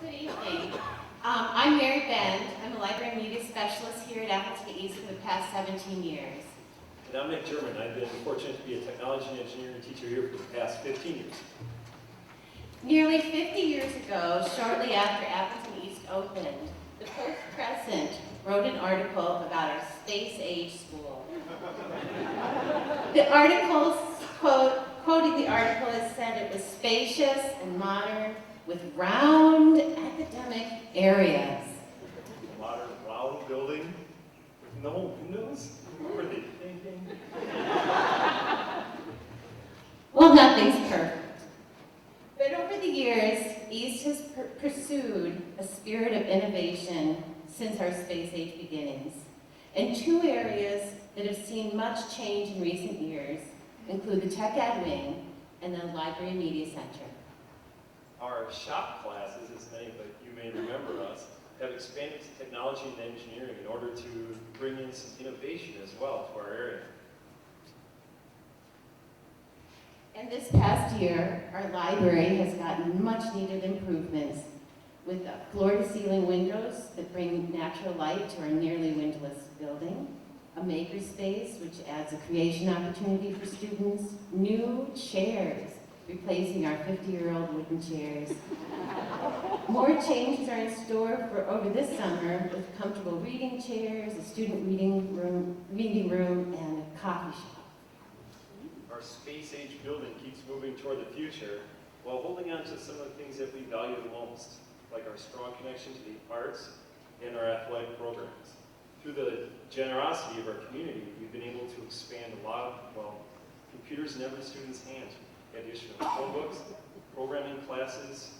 Good evening. I'm Mary Bend. I'm a library and media specialist here at Appleton East for the past 17 years. And I'm Nick German. I've been fortunate to be a technology and engineering teacher here for the past 15 years. Nearly 50 years ago, shortly after Appleton East opened, the Post-Crescent wrote an article about our space-age school. The article, quoting the article, it said it was spacious and modern with round academic areas. A modern round building with no windows? Who were they thinking? Well, nothing's perfect. But over the years, East has pursued a spirit of innovation since our space age beginnings. And two areas that have seen much change in recent years include the Tech Ed Wing and the Library and Media Center. Our shop classes, as many of you may remember us, have expanded to technology and engineering in order to bring in some innovation as well to our area. And this past year, our library has gotten much needed improvements with floor-to-ceiling windows that bring natural light to our nearly windowless building, a makerspace which adds a creation opportunity for students, new chairs, replacing our 50-year-old wooden chairs. More changes are in store for over this summer with comfortable reading chairs, a student reading room, and a coffee shop. Our space-age building keeps moving toward the future while holding on to some of the things that we value the most, like our strong connection to the arts and our athletic programs. Through the generosity of our community, we've been able to expand a lot of, computers in every student's hands. Addition of Chromebooks, programming classes,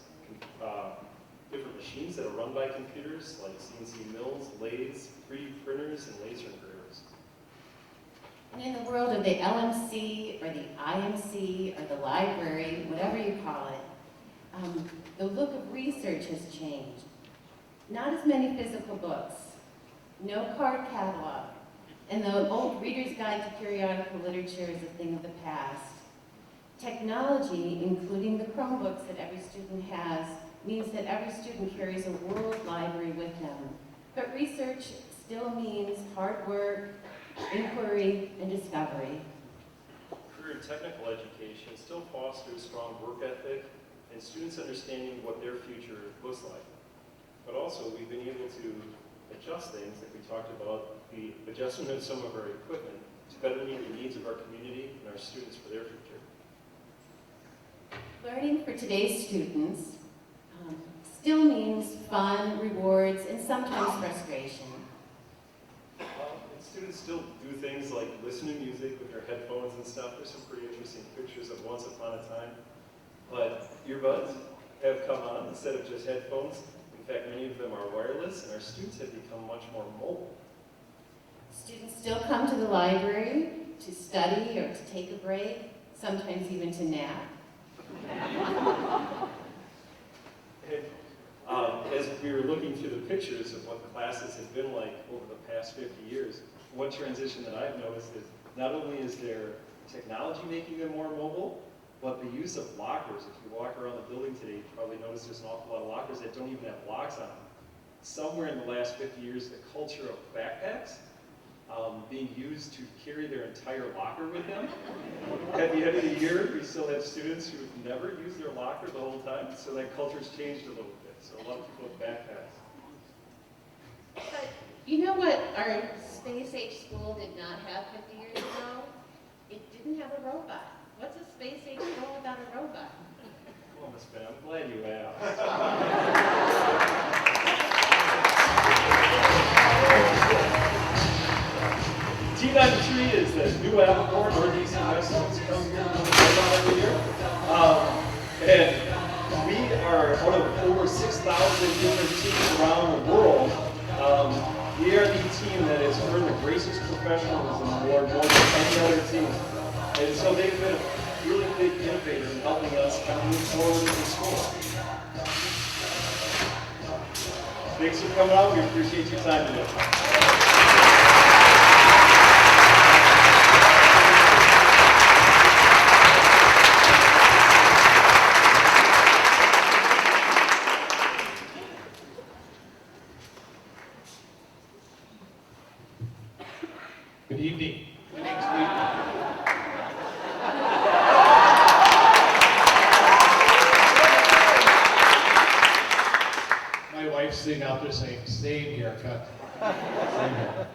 different machines that are run by computers like CNC mills, lathes, 3D printers, and laser engravers. And in the world of the LMC or the IMC or the library, whatever you call it, the look of research has changed. Not as many physical books, no card catalog, and the old Reader's Guide to Periodical Literature is a thing of the past. Technology, including the Chromebooks that every student has, means that every student carries a world library with them. But research still means hard work, inquiry, and discovery. Career and technical education still fosters strong work ethic and students understanding what their future looks like. But also, we've been able to adjust things, like we talked about, the adjustment of some of our equipment to better meet the needs of our community and our students for their future. Learning for today's students still means fun, rewards, and sometimes frustration. And students still do things like listen to music with their headphones and stuff. There's some pretty interesting pictures of once upon a time. But earbuds have come on instead of just headphones. In fact, many of them are wireless, and our students have become much more mobile. Students still come to the library to study or to take a break, sometimes even to nap. And as we were looking through the pictures of what the classes have been like over the past 50 years, one transition that I've noticed is not only is there technology making them more mobile, but the use of lockers. If you walk around the building today, you probably notice there's an awful lot of lockers that don't even have locks on them. Somewhere in the last 50 years, the culture of backpacks being used to carry their entire locker with them. At the end of the year, we still have students who have never used their locker the whole time, so that culture's changed a little bit. So a lot of people have backpacks. But you know what our space-age school did not have 50 years ago? It didn't have a robot. What's a space-age school without a robot? Well, Miss Ben, I'm glad you asked. T93 is the new Appleton, Northeastern residents come here every year. And we are one of over 6,000 different teams around the world. We are the team that has earned the Gracious Professionalism Award more than any other team. And so they've been a really big innovator in helping us kind of move forward in the school. Thanks for coming out. We appreciate your time today. sitting out there saying, same haircut. Same here.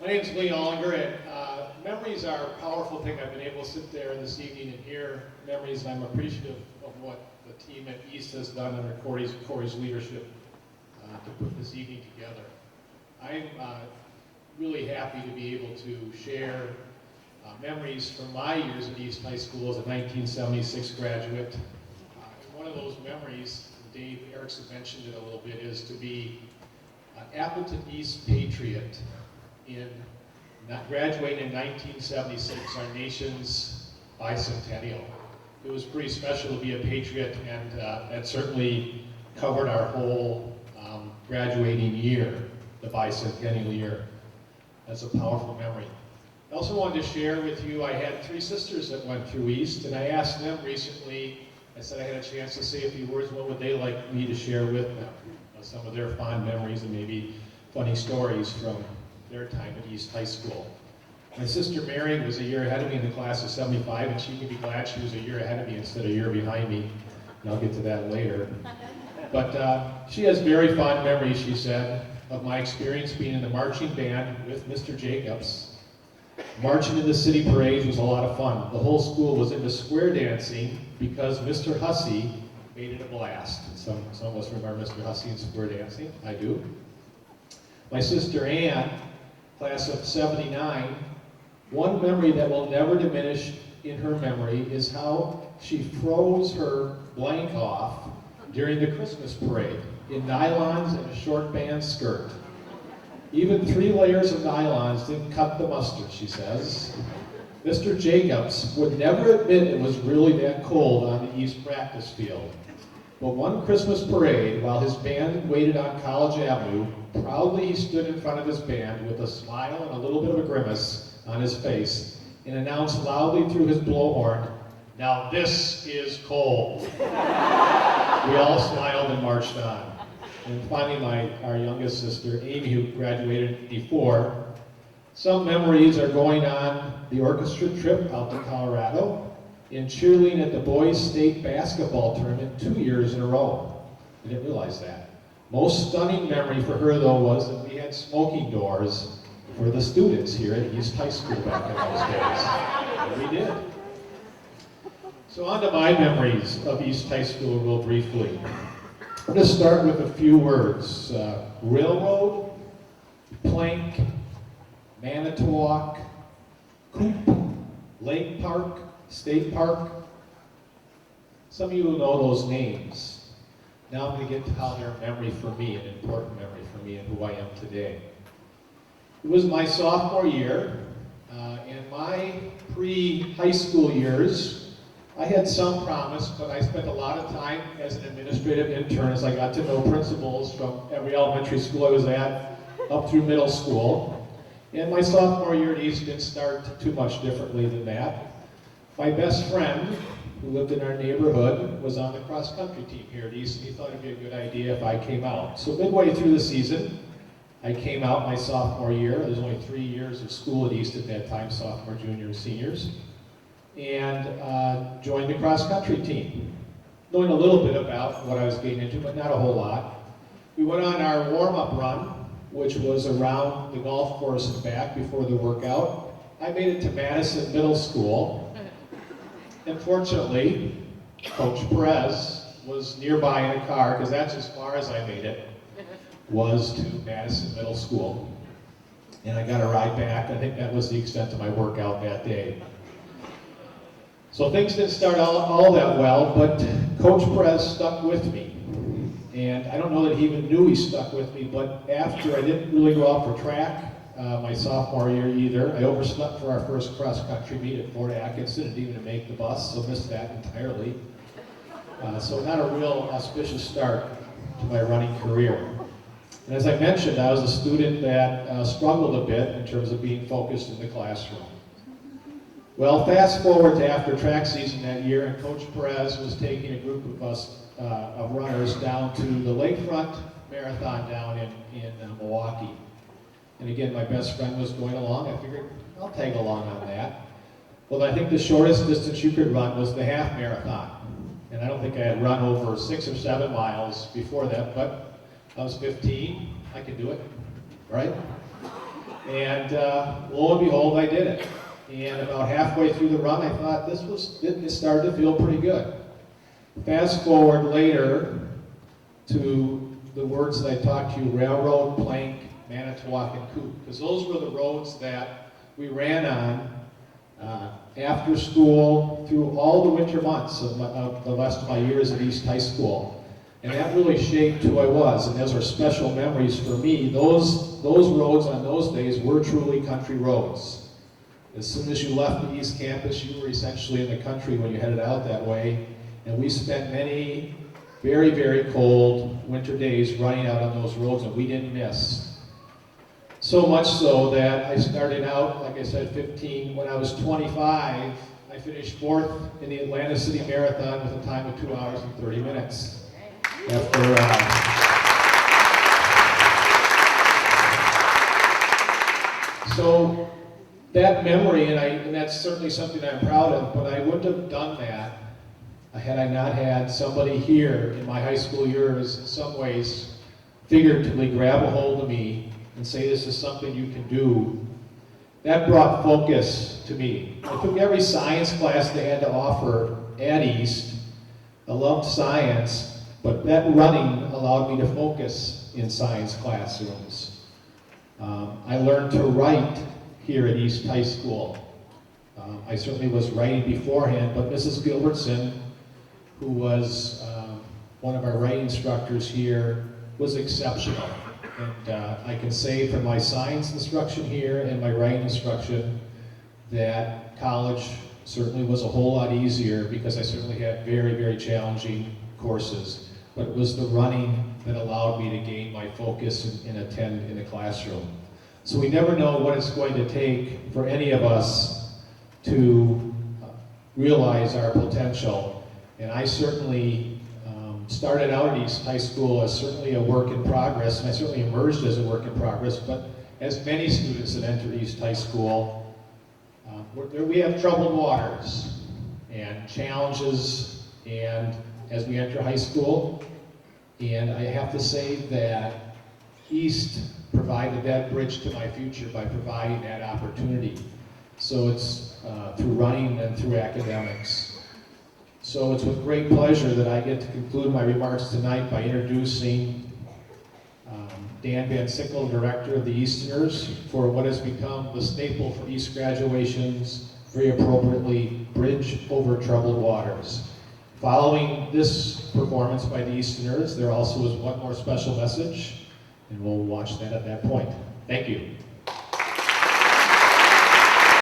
My name is Lee Ollinger, and memories are a powerful thing. I've been able to sit there this evening and hear memories, and I'm appreciative of what the team at East has done under Corey's leadership to put this evening together. I'm really happy to be able to share memories from my years at East High School as a 1976 graduate. One of those memories, Dave Erickson mentioned it a little bit, is to be an Appleton East Patriot graduating in 1976, our nation's bicentennial. It was pretty special to be a Patriot, and that certainly covered our whole graduating year, the bicentennial year. That's a powerful memory. I also wanted to share with you, I had 3 sisters that went through East, and I asked them recently, I said I had a chance to say a few words, what would they like me to share with them? Some of their fond memories and maybe funny stories from their time at East High School. My sister Mary was a year ahead of me in the class of 75, and she can be glad she was a year ahead of me instead of a year behind me, and I'll get to that later. But she has very fond memories, she said, of my experience being in the marching band with Mr. Jacobs. Marching in the city parades was a lot of fun. The whole school was into square dancing because Mr. Hussey made it a blast. Some of us remember Mr. Hussey and square dancing. I do. My sister Ann, class of 79, one memory that will never diminish in her memory is how she froze her blank off during the Christmas parade in nylons and a short band skirt. Even 3 layers of nylons didn't cut the mustard, she says. Mr. Jacobs would never admit it was really that cold on the East practice field. But one Christmas parade, while his band waited on College Avenue, proudly he stood in front of his band with a smile and a little bit of a grimace on his face and announced loudly through his blowhorn, "Now this is cold." We all smiled and marched on. And finally, our youngest sister, Amy, who graduated in '84, some memories are going on the orchestra trip out to Colorado and cheerleading at the boys' state basketball tournament 2 years in a row. I didn't realize that. Most stunning memory for her, though, was that we had smoking doors for the students here at East High School back in those days. And we did. So on to my memories of East High School real briefly. I'm going to start with a few words. Railroad, plank, Manitowoc, Coop, Lake Park, State Park. Some of you will know those names. Now I'm going to get to how they're a memory for me, an important memory for me and who I am today. It was my sophomore year. In my pre-high school years, I had some promise, but I spent a lot of time as an administrative intern as I got to know principals from every elementary school I was at up through middle school. And my sophomore year at East didn't start too much differently than that. My best friend, who lived in our neighborhood, was on the cross-country team here at East, and he thought it'd be a good idea if I came out. So midway through the season, I came out my sophomore year. There was only 3 years of school at East at that time, sophomore, junior, and seniors, and joined the cross-country team, knowing a little bit about what I was getting into, but not a whole lot. We went on our warm-up run, which was around the golf course and back before the workout. I made it to Madison Middle School. Unfortunately, Coach Perez was nearby in a car, because that's as far as I made it, was to Madison Middle School. And I got a ride back. I think that was the extent of my workout that day. So things didn't start all that well, but Coach Perez stuck with me. And I don't know that he even knew he stuck with me, but after I didn't really go out for track my sophomore year either. I overslept for our first cross-country meet at Fort Atkinson and didn't even make the bus, so missed that entirely. So not a real auspicious start to my running career. And as I mentioned, I was a student that struggled a bit in terms of being focused in the classroom. Well, fast forward to after track season that year, and Coach Perez was taking a group of us, of runners, down to the Lakefront Marathon down in Milwaukee. And again, my best friend was going along. I figured I'll tag along on that. Well, I think the shortest distance you could run was the half marathon. And I don't think I had run over 6 or 7 miles before that, but I was 15, I could do it, right? And lo and behold, I did it. And about halfway through the run, I thought it started to feel pretty good. Fast forward later to the words that I talked to you, railroad, plank, Manitowoc, and Coop, because those were the roads that we ran on after school through all the winter months of the rest of my years at East High School. And that really shaped who I was, and those are special memories for me. Those roads on those days were truly country roads. As soon as you left the East Campus, you were essentially in the country when you headed out that way. And we spent many very, very cold winter days running out on those roads, and we didn't miss. So much so that I started out, like I said, 15. When I was 25, I finished 4th in the Atlanta City Marathon with a time of 2 hours and 30 minutes. So that memory, and that's certainly something I'm proud of, but I wouldn't have done that had I not had somebody here in my high school years, in some ways, figuratively grab a hold of me and say, this is something you can do. That brought focus to me. I took every science class they had to offer at East. I loved science, but that running allowed me to focus in science classrooms. I learned to write here at East High School. I certainly was writing beforehand, but Mrs. Gilbertson, who was one of our writing instructors here, was exceptional. And I can say from my science instruction here and my writing instruction that college certainly was a whole lot easier because I certainly had very, very challenging courses. But it was the running that allowed me to gain my focus and attend in the classroom. So we never know what it's going to take for any of us to realize our potential. And I certainly started out at East High School as certainly a work in progress, and I certainly emerged as a work in progress, but as many students that enter East High School, we have troubled waters and challenges and as we enter high school. And I have to say that East provided that bridge to my future by providing that opportunity. So it's through running and through academics. So it's with great pleasure that I get to conclude my remarks tonight by introducing Dan Van Sickle, Director of the Easterners, for what has become the staple for East graduations, very appropriately, Bridge Over Troubled Waters. Following this performance by the Easterners, there also is one more special message, and we'll watch that at that point. Thank you.